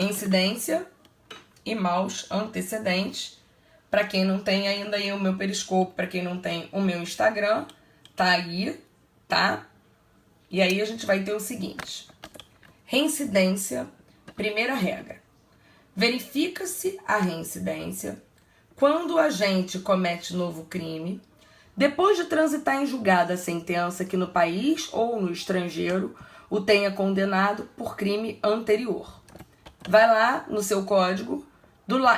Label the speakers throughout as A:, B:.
A: reincidência e maus antecedentes. Para quem não tem ainda aí o meu Periscope, para quem não tem o meu Instagram, tá aí, tá? E aí a gente vai ter o seguinte. Reincidência, primeira regra. Verifica-se a reincidência quando o agente comete novo crime, depois de transitar em julgado a sentença que no país ou no estrangeiro o tenha condenado por crime anterior. Vai lá no seu código,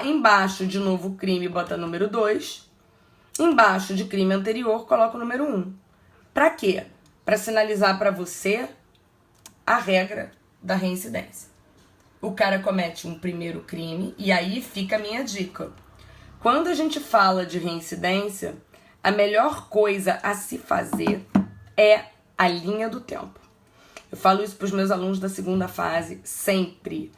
A: embaixo de novo crime bota número 2, embaixo de crime anterior coloca o número 1. Para quê? Para sinalizar para você a regra da reincidência. O cara comete um primeiro crime e aí fica a minha dica. Quando a gente fala de reincidência, a melhor coisa a se fazer é a linha do tempo. Eu falo isso para os meus alunos da segunda fase sempre.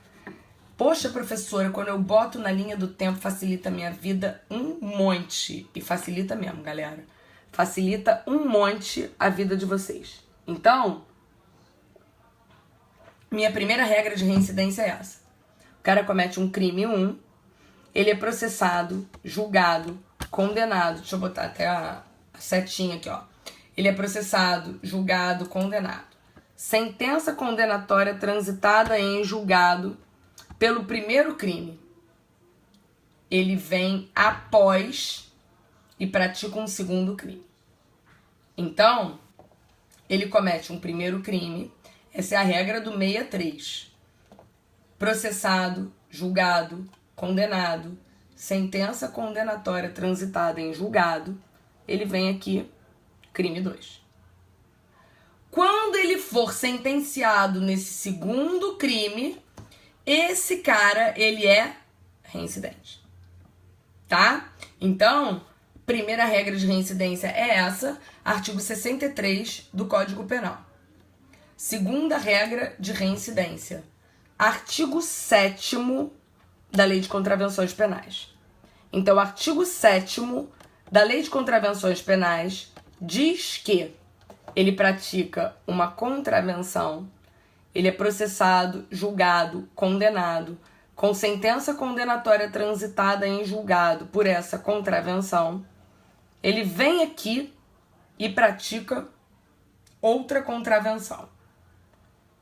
A: Poxa, professora, quando eu boto na linha do tempo, facilita a minha vida um monte. E facilita mesmo, galera. Facilita um monte a vida de vocês. Então, minha primeira regra de reincidência é essa. O cara comete um crime 1, ele é processado, julgado, condenado. Deixa eu botar até a setinha aqui, ó. Ele é processado, julgado, condenado. Sentença condenatória transitada em julgado pelo primeiro crime. Ele vem após e pratica um segundo crime. Então, ele comete um primeiro crime. Essa é a regra do 63. Processado, julgado, condenado, sentença condenatória transitada em julgado, ele vem aqui, crime 2. Quando ele for sentenciado nesse segundo crime, esse cara, ele é reincidente. Tá? Então, primeira regra de reincidência é essa, artigo 63 do Código Penal. Segunda regra de reincidência, artigo 7º da Lei de Contravenções Penais. Então, o artigo 7º da Lei de Contravenções Penais diz que ele pratica uma contravenção, ele é processado, julgado, condenado, com sentença condenatória transitada em julgado por essa contravenção, ele vem aqui e pratica outra contravenção,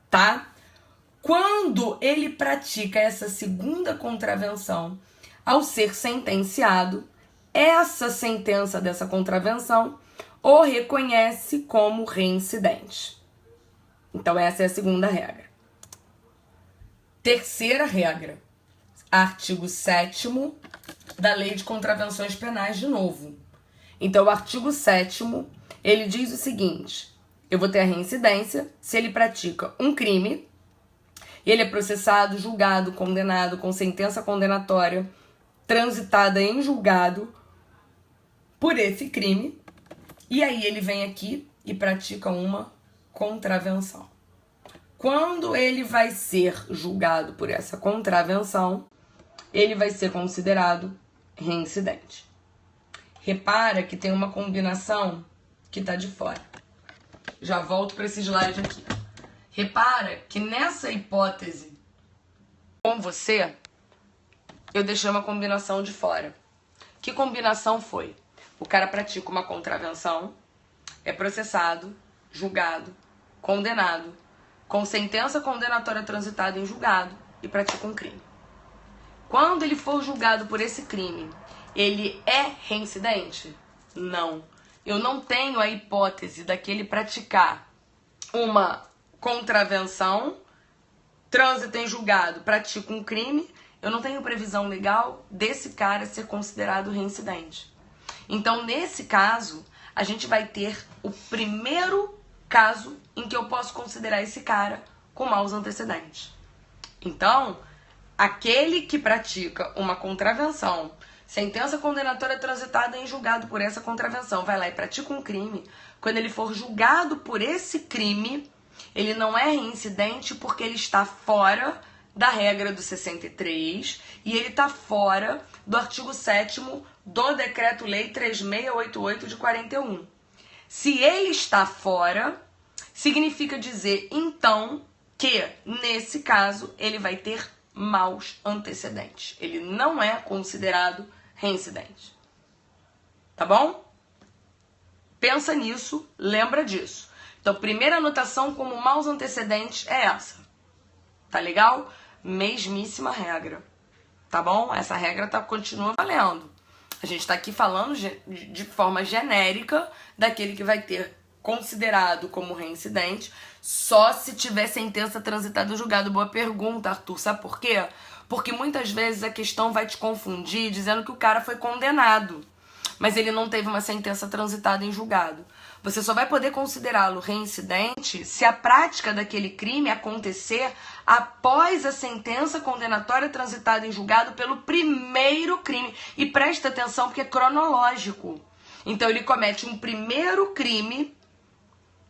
A: tá? Quando ele pratica essa segunda contravenção, ao ser sentenciado, essa sentença dessa contravenção o reconhece como reincidente. Então, essa é a segunda regra. Terceira regra, artigo 7º da Lei de Contravenções Penais de novo. Então, o artigo 7º, ele diz o seguinte, eu vou ter a reincidência se ele pratica um crime, ele é processado, julgado, condenado, com sentença condenatória, transitada em julgado por esse crime, e aí ele vem aqui e pratica uma contravenção. Quando ele vai ser julgado por essa contravenção, ele vai ser considerado reincidente. Repara que tem uma combinação que está de fora. Já volto para esse slide aqui. Repara que nessa hipótese com você, eu deixei uma combinação de fora. Que combinação foi? O cara pratica uma contravenção, é processado, julgado, condenado, com sentença condenatória transitada em julgado e pratica um crime. Quando ele for julgado por esse crime, ele é reincidente? Não. Eu não tenho a hipótese daquele praticar uma contravenção, trânsito em julgado, pratica um crime, eu não tenho previsão legal desse cara ser considerado reincidente. Então, nesse caso, a gente vai ter o primeiro caso em que eu posso considerar esse cara com maus antecedentes. Então, aquele que pratica uma contravenção, sentença condenatória transitada em julgado por essa contravenção, vai lá e pratica um crime, quando ele for julgado por esse crime, ele não é reincidente porque ele está fora da regra do 63 e ele está fora do artigo 7º do Decreto-Lei 3688 de 41. Se ele está fora, significa dizer, então, que, nesse caso, ele vai ter maus antecedentes. Ele não é considerado reincidente. Tá bom? Pensa nisso, lembra disso. Então, primeira anotação como maus antecedentes é essa. Tá legal? Mesmíssima regra. Tá bom? Essa regra continua valendo. A gente tá aqui falando de forma genérica daquele que vai ter considerado como reincidente só se tiver sentença transitada ou julgado. Boa pergunta, Arthur. Sabe por quê? Porque muitas vezes a questão vai te confundir dizendo que o cara foi condenado, mas ele não teve uma sentença transitada em julgado. Você só vai poder considerá-lo reincidente se a prática daquele crime acontecer após a sentença condenatória transitada em julgado pelo primeiro crime. E presta atenção porque é cronológico. Então ele comete um primeiro crime,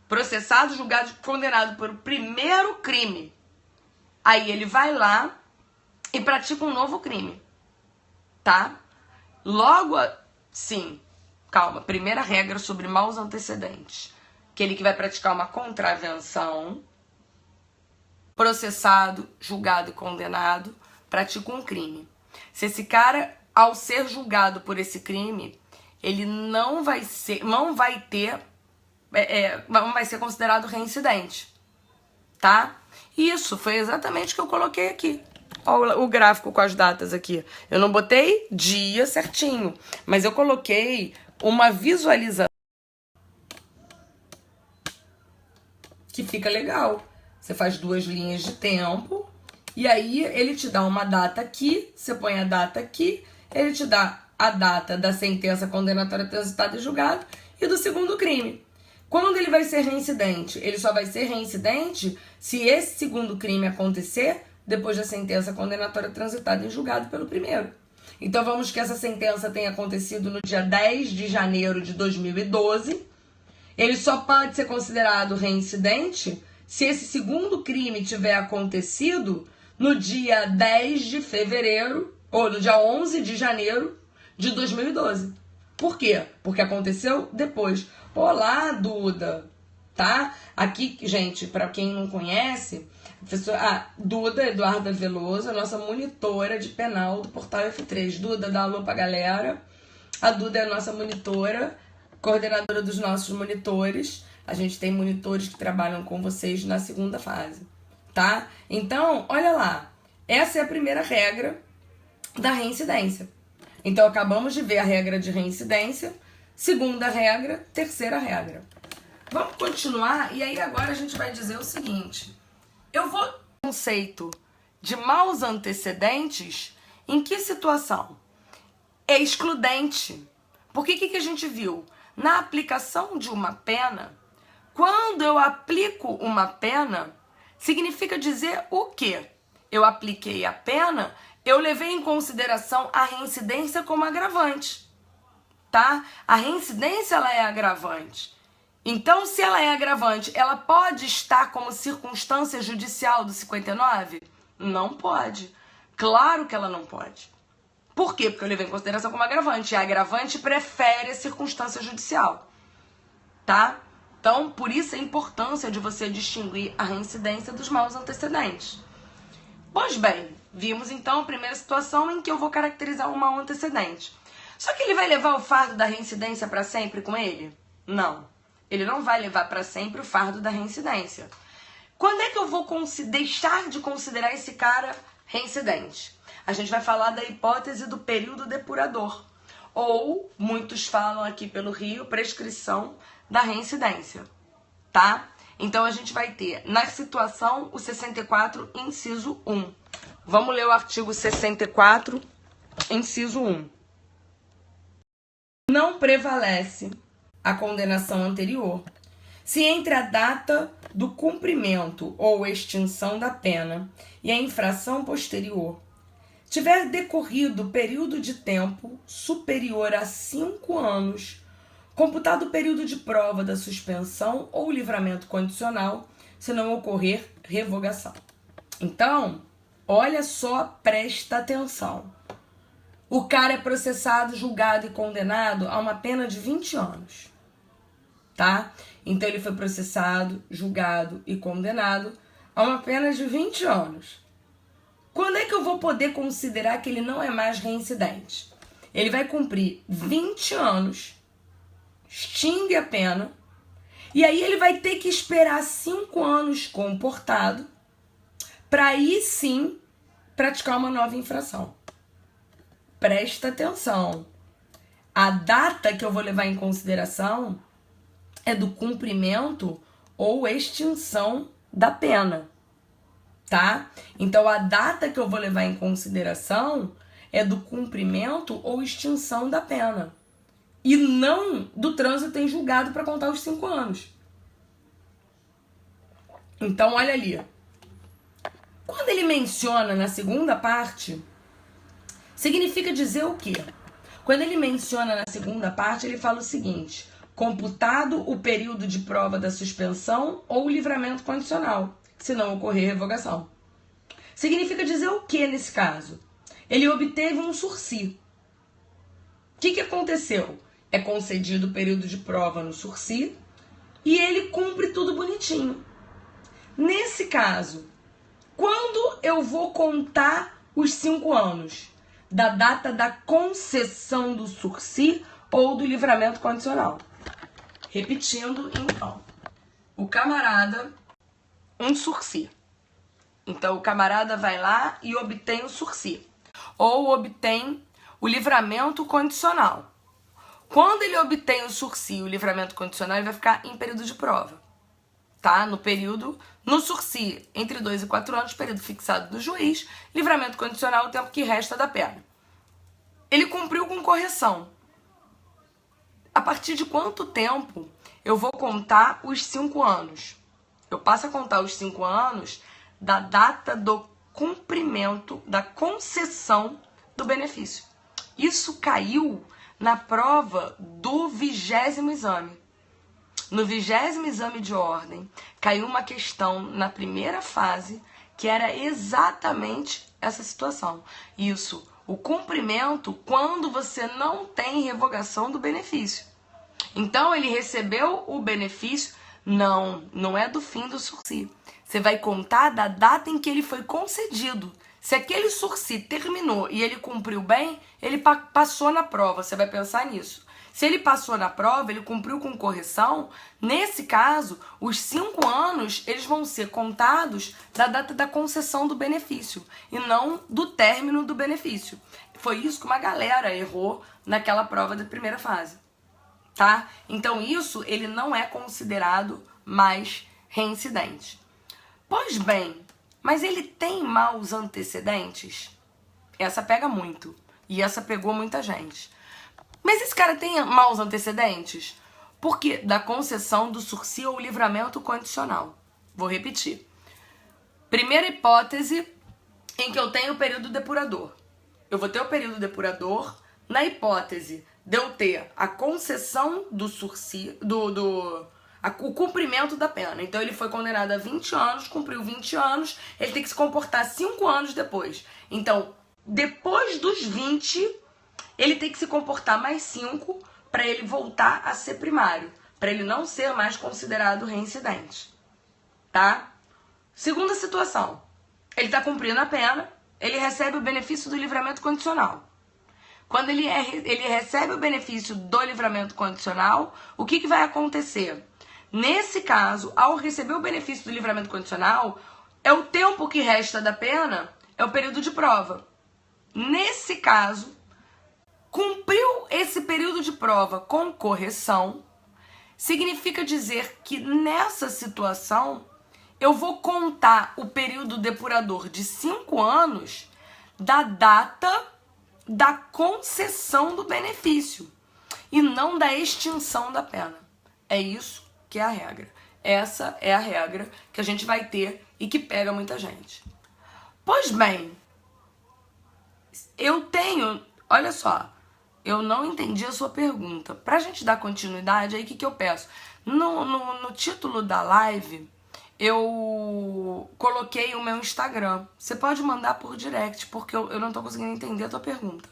A: processado, julgado, condenado pelo primeiro crime. Aí ele vai lá e pratica um novo crime. Tá? Logo, sim. Calma, primeira regra sobre maus antecedentes. Aquele que vai praticar uma contravenção, processado, julgado e condenado, pratica um crime. Se esse cara, ao ser julgado por esse crime, ele não vai ser considerado reincidente. Tá? Isso, foi exatamente o que eu coloquei aqui. Olha o gráfico com as datas aqui. Eu não botei dia certinho, mas eu coloquei uma visualização que fica legal. Você faz 2 linhas de tempo e aí ele te dá uma data aqui, você põe a data aqui, ele te dá a data da sentença condenatória transitada e julgado e do segundo crime. Quando ele vai ser reincidente? Ele só vai ser reincidente se esse segundo crime acontecer depois da sentença condenatória transitada em julgado pelo primeiro. Então vamos que essa sentença tenha acontecido no dia 10 de janeiro de 2012. Ele só pode ser considerado reincidente se esse segundo crime tiver acontecido no dia 10 de fevereiro ou no dia 11 de janeiro de 2012. Por quê? Porque aconteceu depois. Olá, Duda, tá? Aqui, gente, para quem não conhece, a Duda Eduarda Veloso, a nossa monitora de penal do Portal F3. Duda, dá alô pra galera. A Duda é a nossa monitora, coordenadora dos nossos monitores. A gente tem monitores que trabalham com vocês na segunda fase, tá? Então, olha lá. Essa é a primeira regra da reincidência. Então, acabamos de ver a regra de reincidência. Segunda regra, terceira regra. Vamos continuar e aí agora a gente vai dizer o seguinte. Eu vou no conceito de maus antecedentes em que situação? É excludente. Porque o que a gente viu? Na aplicação de uma pena, quando eu aplico uma pena, significa dizer o quê? Eu apliquei a pena, eu levei em consideração a reincidência como agravante, tá? A reincidência, ela é agravante. Então, se ela é agravante, ela pode estar como circunstância judicial do 59? Não pode. Claro que ela não pode. Por quê? Porque eu levei em consideração como agravante. A agravante prefere a circunstância judicial, tá? Então, por isso a importância de você distinguir a reincidência dos maus antecedentes. Pois bem, vimos então a primeira situação em que eu vou caracterizar um mau antecedente. Só que ele vai levar o fardo da reincidência para sempre com ele? Não. Ele não vai levar para sempre o fardo da reincidência. Quando é que eu vou deixar de considerar esse cara reincidente? A gente vai falar da hipótese do período depurador. Ou, muitos falam aqui pelo Rio, prescrição da reincidência, tá? Então, a gente vai ter, na situação, o 64, inciso 1. Vamos ler o artigo 64, inciso 1. Não prevalece a condenação anterior se entre a data do cumprimento ou extinção da pena e a infração posterior tiver decorrido período de tempo superior a 5 anos, computado o período de prova da suspensão ou livramento condicional, se não ocorrer revogação. Então, olha só, presta atenção. O cara é processado, julgado e condenado a uma pena de 20 anos, tá? Então, ele foi processado, julgado e condenado a uma pena de 20 anos. Quando é que eu vou poder considerar que ele não é mais reincidente? Ele vai cumprir 20 anos, extingue a pena, e aí ele vai ter que esperar 5 anos comportado para aí sim praticar uma nova infração. Presta atenção. A data que eu vou levar em consideração é do cumprimento ou extinção da pena, tá? Então, a data que eu vou levar em consideração é do cumprimento ou extinção da pena. E não do trânsito em julgado para contar os 5 anos. Então, olha ali. Quando ele menciona na segunda parte, significa dizer o quê? Quando ele menciona na segunda parte, ele fala o seguinte: computado o período de prova da suspensão ou livramento condicional, se não ocorrer revogação. Significa dizer o que nesse caso? Ele obteve um sursi. O que aconteceu? É concedido o período de prova no sursi e ele cumpre tudo bonitinho. Nesse caso, quando eu vou contar os 5 anos? Da data da concessão do sursi ou do livramento condicional. Repetindo, então. O camarada, um sursi. Então, o camarada vai lá e obtém o sursi. Ou obtém o livramento condicional. Quando ele obtém o sursi e o livramento condicional, ele vai ficar em período de prova. Tá? No sursi, entre 2 e 4 anos, período fixado do juiz, livramento condicional, o tempo que resta da pena. Ele cumpriu com correção. A partir de quanto tempo eu vou contar os 5 anos? Eu passo a contar os 5 anos da data do cumprimento, da concessão do benefício. Isso caiu na prova do 20º exame. No 20º exame de ordem, caiu uma questão na primeira fase que era exatamente essa situação. Isso, o cumprimento quando você não tem revogação do benefício. Então, ele recebeu o benefício, não é do fim do sursi. Você vai contar da data em que ele foi concedido. Se aquele sursi terminou e ele cumpriu bem, ele passou na prova, você vai pensar nisso. Se ele passou na prova, ele cumpriu com correção, nesse caso, os 5 anos eles vão ser contados da data da concessão do benefício e não do término do benefício. Foi isso que uma galera errou naquela prova da primeira fase, tá? Então isso ele não é considerado mais reincidente. Pois bem, mas ele tem maus antecedentes? Essa pega muito e essa pegou muita gente. Mas esse cara tem maus antecedentes? Porque da concessão do sursi ou livramento condicional. Vou repetir. Primeira hipótese em que eu tenho o período depurador. Eu vou ter o período depurador na hipótese de eu ter a concessão do sursi, o cumprimento da pena. Então ele foi condenado a 20 anos, cumpriu 20 anos, ele tem que se comportar 5 anos depois. Então, depois dos 20... ele tem que se comportar mais 5 para ele voltar a ser primário, para ele não ser mais considerado reincidente, tá? Segunda situação, ele está cumprindo a pena, ele recebe o benefício do livramento condicional. Quando ele recebe o benefício do livramento condicional, o que vai acontecer? Nesse caso, ao receber o benefício do livramento condicional, é o tempo que resta da pena, é o período de prova. Nesse caso, cumpriu esse período de prova com correção, significa dizer que nessa situação eu vou contar o período depurador de 5 anos da data da concessão do benefício e não da extinção da pena. É isso que é a regra. Essa é a regra que a gente vai ter e que pega muita gente. Pois bem, eu tenho... Olha só, eu não entendi a sua pergunta. Pra gente dar continuidade, aí o que eu peço? No título da live, eu coloquei o meu Instagram. Você pode mandar por direct, porque eu não tô conseguindo entender a tua pergunta,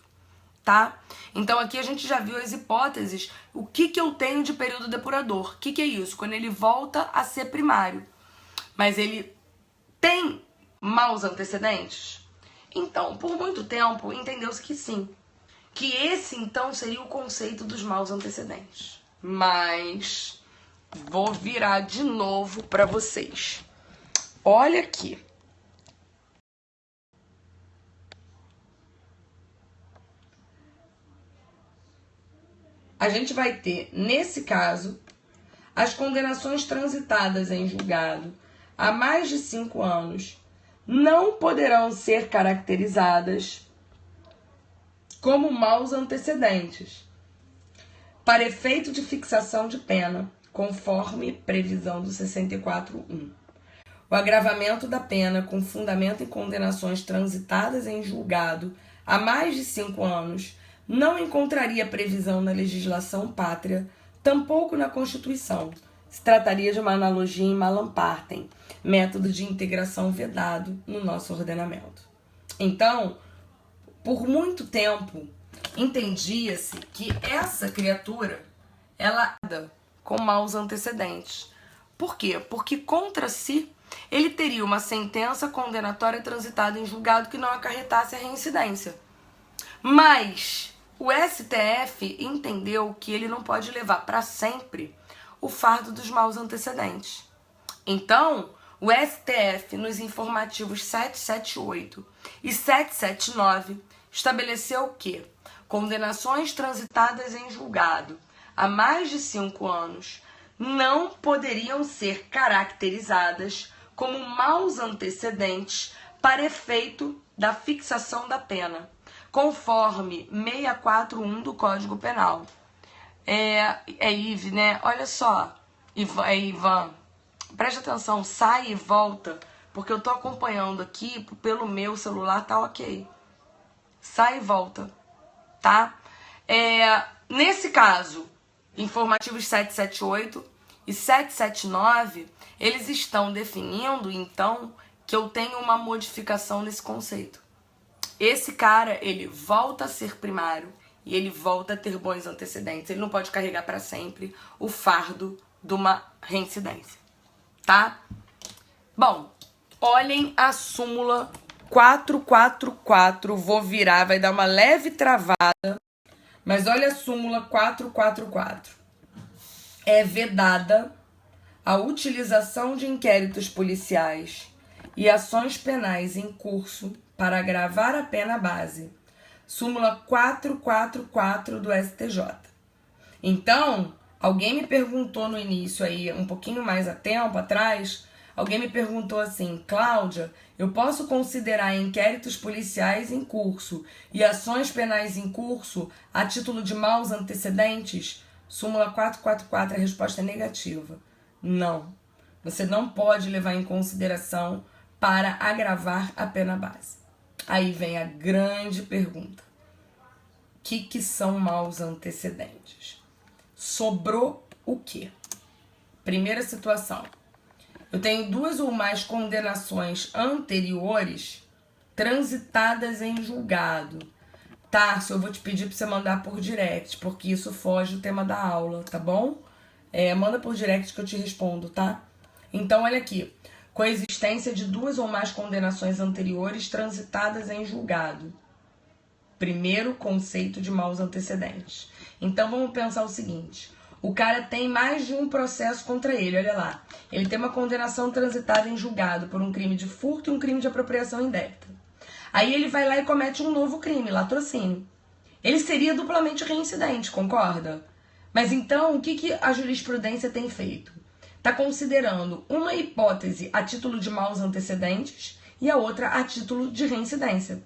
A: tá? Então aqui a gente já viu as hipóteses, o que eu tenho de período depurador. O que é isso? Quando ele volta a ser primário. Mas ele tem maus antecedentes? Então, por muito tempo, entendeu-se que sim. Que esse, então, seria o conceito dos maus antecedentes. Mas vou virar de novo para vocês. Olha aqui. A gente vai ter, nesse caso, as condenações transitadas em julgado há mais de 5 anos não poderão ser caracterizadas como maus antecedentes, para efeito de fixação de pena, conforme previsão do 64.1. O agravamento da pena com fundamento em condenações transitadas em julgado há mais de 5 anos não encontraria previsão na legislação pátria, tampouco na Constituição. Se trataria de uma analogia em Malam Partem, método de integração vedado no nosso ordenamento. Então, por muito tempo, entendia-se que essa criatura, ela anda com maus antecedentes. Por quê? Porque contra si, ele teria uma sentença condenatória transitada em julgado que não acarretasse a reincidência. Mas o STF entendeu que ele não pode levar para sempre o fardo dos maus antecedentes. Então, o STF, nos informativos 778 e 779, estabeleceu que condenações transitadas em julgado há mais de 5 anos não poderiam ser caracterizadas como maus antecedentes para efeito da fixação da pena, conforme 641 do Código Penal. Ive, né? Olha só, Ivan, preste atenção, sai e volta, porque eu tô acompanhando aqui pelo meu celular, tá ok. Sai e volta, tá? Nesse caso, informativos 778 e 779, eles estão definindo, então, que eu tenho uma modificação nesse conceito. Esse cara, ele volta a ser primário e ele volta a ter bons antecedentes. Ele não pode carregar para sempre o fardo de uma reincidência, tá? Bom, olhem a súmula 444. Vou virar, vai dar uma leve travada, mas olha a súmula 444. É vedada a utilização de inquéritos policiais e ações penais em curso para agravar a pena base. Súmula 444 do STJ. Então, alguém me perguntou no início aí, um pouquinho mais a tempo atrás, alguém me perguntou assim: Cláudia, eu posso considerar inquéritos policiais em curso e ações penais em curso a título de maus antecedentes? Súmula 444, a resposta é negativa. Não. Você não pode levar em consideração para agravar a pena base. Aí vem a grande pergunta. O que são maus antecedentes? Sobrou o quê? Primeira situação. Eu tenho 2 ou mais condenações anteriores transitadas em julgado. Tarso, eu vou te pedir para você mandar por direct, porque isso foge do tema da aula, tá bom? Manda por direct que eu te respondo, tá? Então, olha aqui. Coexistência de 2 ou mais condenações anteriores transitadas em julgado. Primeiro conceito de maus antecedentes. Então, vamos pensar o seguinte. O cara tem mais de um processo contra ele, olha lá. Ele tem uma condenação transitada em julgado por um crime de furto e um crime de apropriação indébita. Aí ele vai lá e comete um novo crime, latrocínio. Ele seria duplamente reincidente, concorda? Mas então, o que a jurisprudência tem feito? Está considerando uma hipótese a título de maus antecedentes e a outra a título de reincidência.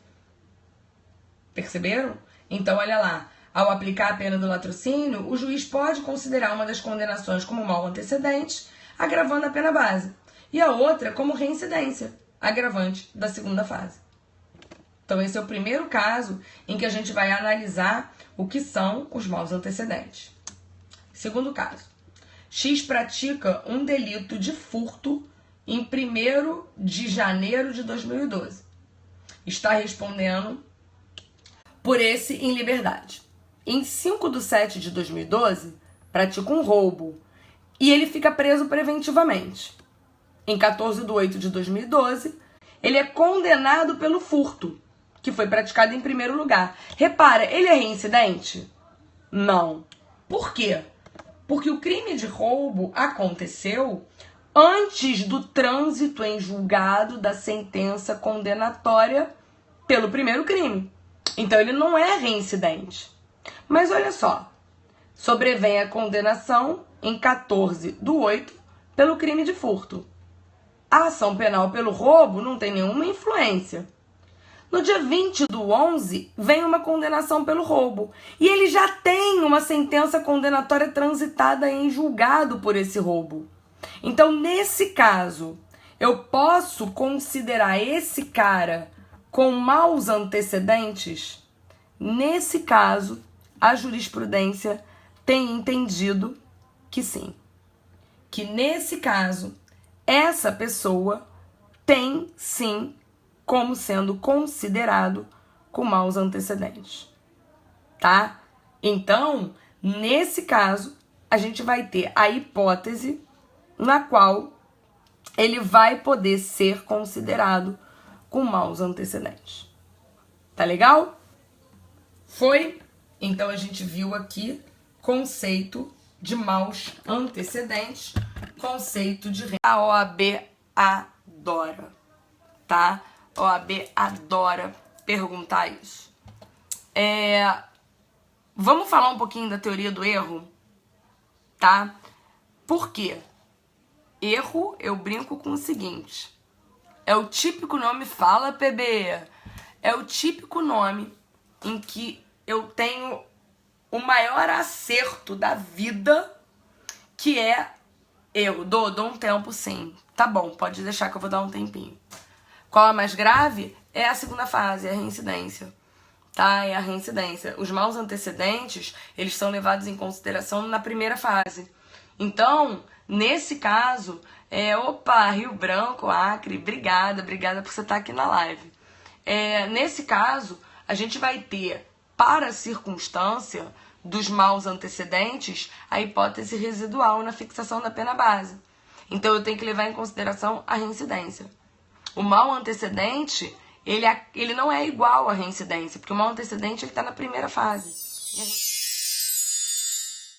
A: Perceberam? Então, olha lá. Ao aplicar a pena do latrocínio, o juiz pode considerar uma das condenações como mau antecedente, agravando a pena base, e a outra como reincidência, agravante da segunda fase. Então, esse é o primeiro caso em que a gente vai analisar o que são os maus antecedentes. Segundo caso. X pratica um delito de furto em 1º de janeiro de 2012. Está respondendo por esse em liberdade. Em 5/7 de 2012, pratica um roubo e ele fica preso preventivamente. Em 14/8 de 2012, ele é condenado pelo furto que foi praticado em primeiro lugar. Repara, ele é reincidente? Não. Por quê? Porque o crime de roubo aconteceu antes do trânsito em julgado da sentença condenatória pelo primeiro crime. Então ele não é reincidente. Mas olha só, sobrevém a condenação em 14/8 pelo crime de furto. A ação penal pelo roubo não tem nenhuma influência. No dia 20/11, vem uma condenação pelo roubo. E ele já tem uma sentença condenatória transitada em julgado por esse roubo. Então, nesse caso, eu posso considerar esse cara com maus antecedentes? Nesse caso, a jurisprudência tem entendido que sim. Que nesse caso, essa pessoa tem sim como sendo considerado com maus antecedentes, tá? Então, nesse caso, a gente vai ter a hipótese na qual ele vai poder ser considerado com maus antecedentes. Tá legal? Foi? Então, a gente viu aqui conceito de maus antecedentes, conceito de... A OAB adora, tá? A OAB adora perguntar isso. Vamos falar um pouquinho da teoria do erro, tá? Por quê? Erro, eu brinco com o seguinte. É o típico nome, fala PB, é o típico nome em que eu tenho o maior acerto da vida, que é erro. Dou um tempo sim. Tá bom, pode deixar que eu vou dar um tempinho. Qual é a mais grave? É a segunda fase, é a reincidência. Tá? É a reincidência. Os maus antecedentes, eles são levados em consideração na primeira fase. Então, nesse caso, opa, Rio Branco, Acre, obrigada por você estar aqui na live. Nesse caso, a gente vai ter, para a circunstância dos maus antecedentes, a hipótese residual na fixação da pena base. Então, eu tenho que levar em consideração a reincidência. O mau antecedente, ele não é igual à reincidência, porque o mau antecedente está na primeira fase.